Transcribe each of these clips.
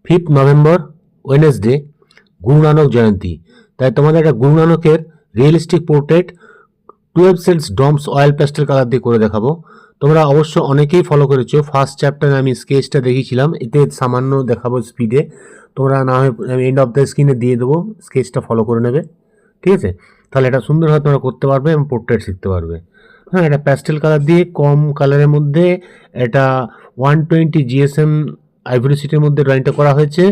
5 November Wednesday Guru Nanak Jayanti, তাই তোমাদের একটা গুরু নানকের realistic portrait 12 cents Doms oil pastel colour দিয়ে করে দেখাবো। তোমরা অবশ্য অনেকেই ফলো করেছো, ফার্স্ট চ্যাপ্টারে আমি স্কেচটা দেখিয়েছিলাম, এতে সামান্য দেখাবো স্পিডে, তোমরা না হয় এন্ড অফ দ্য স্ক্রিনে দিয়ে দেবো, স্কেচটা ফলো করে নেবে, ঠিক আছে? তাহলে এটা সুন্দরভাবে তোমরা করতে পারবে এবং পোর্ট্রেট শিখতে পারবে। হ্যাঁ, এটা প্যাস্টেল কালার দিয়ে কম কালারের মধ্যে এটা 120 জিএসএম আইভরি সিটের মধ্যে ড্রয়িংটা করা হয়েছে।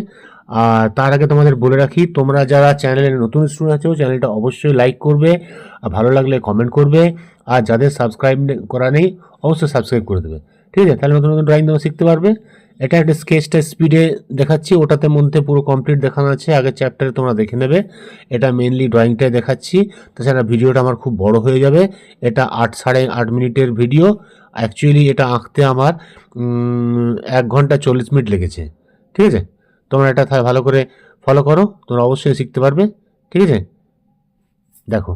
আর তার আগে তোমাদের বলে রাখি, তোমরা যারা চ্যানেলের নতুন স্টুডেন্ট আছো চ্যানেলটা অবশ্যই লাইক করবে, আর ভালো লাগলে কমেন্ট করবে, আর যাদের সাবস্ক্রাইব করা নেই অবশ্যই সাবস্ক্রাইব করে দেবে, ঠিক আছে? তাহলে নতুন নতুন ড্রয়িং তোমরা শিখতে পারবে। এটা একটা স্কেচটা স্পিডে দেখাচ্ছি, ওটাতে মধ্যে পুরো কমপ্লিট দেখানো আছে, আগের চ্যাপ্টারে তোমরা দেখে নেবে। এটা মেনলি ড্রয়িংটাই দেখাচ্ছি, তাছাড়া ভিডিওটা আমার খুব বড় হয়ে যাবে। এটা 8 সাড়ে 8 মিনিটের ভিডিও, অ্যাকচুয়ালি এটা আঁকতে আমার 1 ঘন্টা 40 মিনিট লেগেছে, ঠিক আছে? তোমরা এটা ভালো করে ফলো করো, তোমরা অবশ্যই শিখতে পারবে, ঠিক আছে? দেখো।